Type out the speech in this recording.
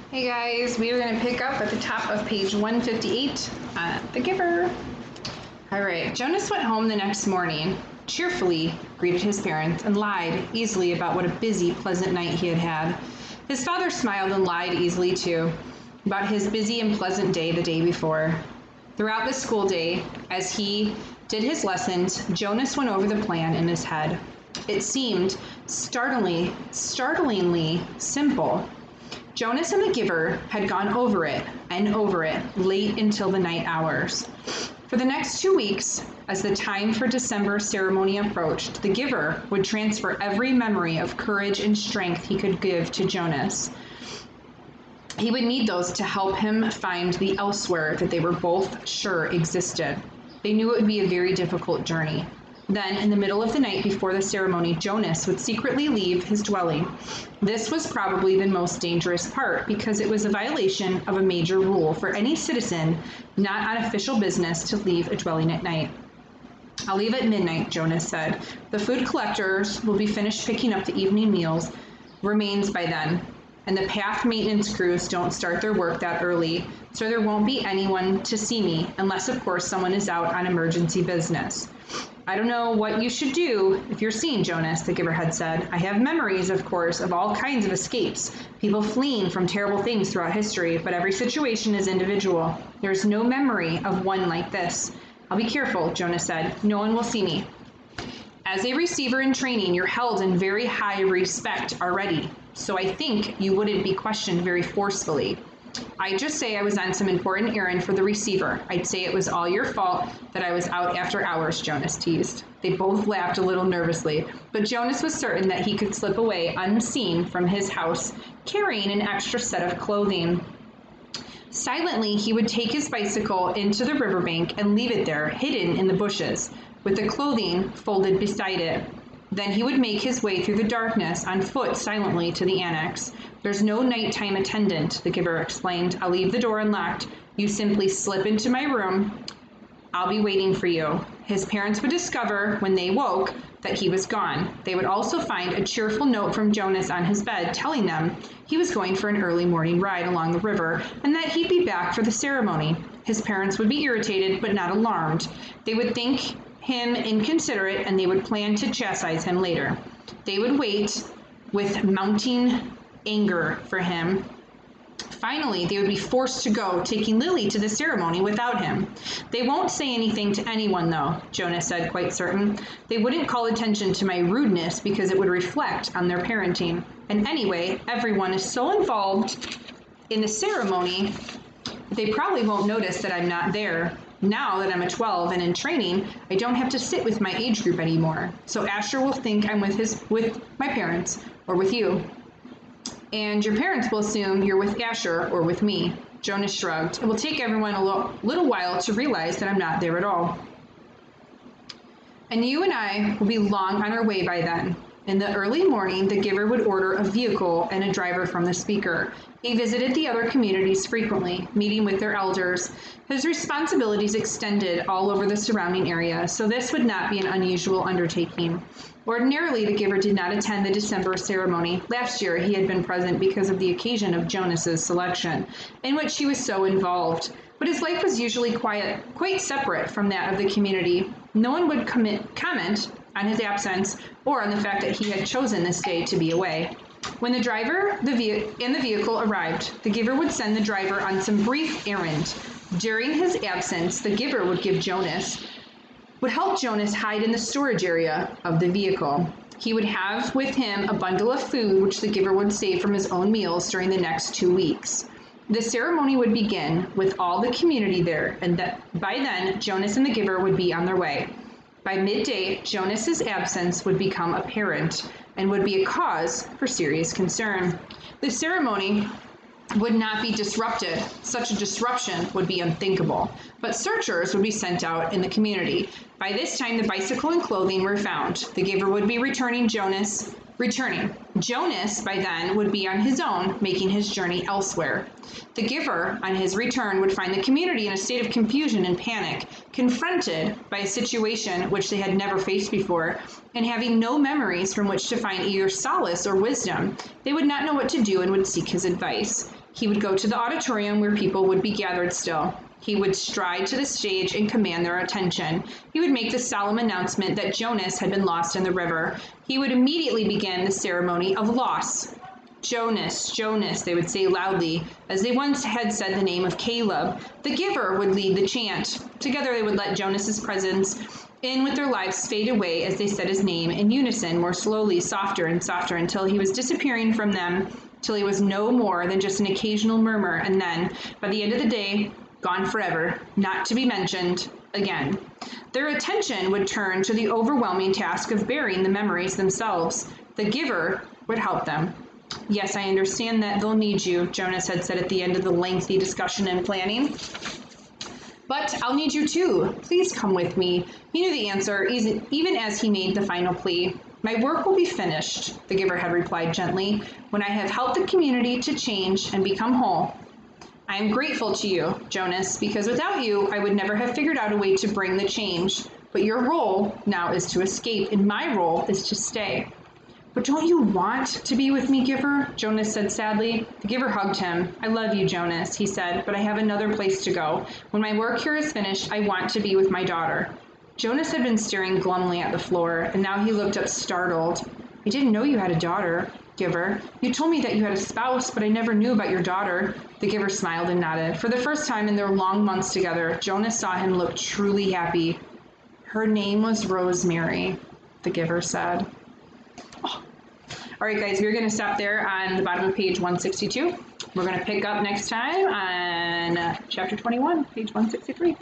Hey guys, we are going to pick up at the top of page 158, The Giver. All right, Jonas went home the next morning, cheerfully greeted his parents, and lied easily about what a busy, pleasant night he had had. His father smiled and lied easily too, about his busy and pleasant day the day before. Throughout the school day, as he did his lessons, Jonas went over the plan in his head. It seemed startlingly simple. Jonas and the Giver had gone over it and over it late until the night hours. For the next 2 weeks, as the time for December ceremony approached, the Giver would transfer every memory of courage and strength he could give to Jonas. He would need those to help him find the elsewhere that they were both sure existed. They knew it would be a very difficult journey. Then, in the middle of the night before the ceremony, Jonas would secretly leave his dwelling. This was probably the most dangerous part because it was a violation of a major rule for any citizen not on official business to leave a dwelling at night. "I'll leave at midnight," Jonas said. "The food collectors will be finished picking up the evening meals remains by then, and the path maintenance crews don't start their work that early, so there won't be anyone to see me, unless of course someone is out on emergency business." "I don't know what you should do if you're seen, Jonas," the Giver had said. "I have memories, of course, of all kinds of escapes, people fleeing from terrible things throughout history, but every situation is individual. There's no memory of one like this." "I'll be careful," Jonas said. "No one will see me." "As a receiver in training, you're held in very high respect already, so I think you wouldn't be questioned very forcefully. I'd just say I was on some important errand for the receiver. I'd say it was all your fault that I was out after hours," Jonas teased. They both laughed a little nervously, but Jonas was certain that he could slip away unseen from his house, carrying an extra set of clothing. Silently, he would take his bicycle into the riverbank and leave it there, hidden in the bushes, with the clothing folded beside it. Then he would make his way through the darkness on foot silently to the annex. "There's no nighttime attendant," the Giver explained. "I'll leave the door unlocked. You simply slip into my room. I'll be waiting for you." His parents would discover, when they woke, that he was gone. They would also find a cheerful note from Jonas on his bed telling them he was going for an early morning ride along the river and that he'd be back for the ceremony. His parents would be irritated but not alarmed. They would think him inconsiderate and they would plan to chastise him later. They would wait with mounting anger for him. Finally, they would be forced to go, taking Lily to the ceremony without him. "They won't say anything to anyone, though," Jonas said, quite certain. "They wouldn't call attention to my rudeness because it would reflect on their parenting. And anyway, everyone is so involved in the ceremony, they probably won't notice that I'm not there. Now that I'm a 12 and in training, I don't have to sit with my age group anymore. So Asher will think I'm with my parents or with you. And your parents will assume you're with Asher or with me." Jonas shrugged. "It will take everyone a little while to realize that I'm not there at all. And you and I will be long on our way by then." In the early morning, the Giver would order a vehicle and a driver from the speaker. He visited the other communities frequently, meeting with their elders. His responsibilities extended all over the surrounding area, so this would not be an unusual undertaking. Ordinarily, the Giver did not attend the December ceremony. Last year, he had been present because of the occasion of Jonas's selection, in which he was so involved. But his life was usually quite separate from that of the community. No one would comment on his absence or on the fact that he had chosen this day to be away. When the driver and the vehicle arrived, the Giver would send the driver on some brief errand. During his absence, the Giver would help Jonas hide in the storage area of the vehicle. He would have with him a bundle of food which the Giver would save from his own meals during the next 2 weeks. The ceremony would begin with all the community there, and by then, Jonas and the Giver would be on their way. By midday, Jonas's absence would become apparent and would be a cause for serious concern. The ceremony would not be disrupted. Such a disruption would be unthinkable. But searchers would be sent out in the community. By this time, the bicycle and clothing were found. The Giver would be returning. Jonas, by then, would be on his own, making his journey elsewhere. The Giver, on his return, would find the community in a state of confusion and panic, confronted by a situation which they had never faced before, and having no memories from which to find either solace or wisdom. They would not know what to do and would seek his advice. He would go to the auditorium where people would be gathered still. He would stride to the stage and command their attention. He would make the solemn announcement that Jonas had been lost in the river. He would immediately begin the ceremony of loss. Jonas, Jonas, they would say loudly, as they once had said the name of Caleb. The giver would lead the chant. Together they would let Jonas's presence in with their lives fade away as they said his name in unison, more slowly, softer and softer, until he was disappearing from them, till he was no more than just an occasional murmur, and then, by the end of the day, gone forever, not to be mentioned again. Their attention would turn to the overwhelming task of burying the memories themselves. The giver would help them. Yes, I understand that they'll need you, Jonas had said at the end of the lengthy discussion and planning. But I'll need you too. Please come with me. He knew the answer, even as he made the final plea. My work will be finished, the giver had replied gently, when I have helped the community to change and become whole. I am grateful to you, Jonas, because without you, I would never have figured out a way to bring the change. But your role now is to escape, and my role is to stay. But don't you want to be with me, Giver? Jonas said sadly. The giver hugged him. I love you, Jonas, he said, but I have another place to go. When my work here is finished, I want to be with my daughter. Jonas had been staring glumly at the floor, and now he looked up startled. I didn't know you had a daughter, Giver. You told me that you had a spouse, but I never knew about your daughter. The giver smiled and nodded. For the first time in their long months together, Jonas saw him look truly happy. Her name was Rosemary, the giver said. Oh. All right, guys, we're going to stop there on the bottom of page 162. We're going to pick up next time on chapter 21, page 163.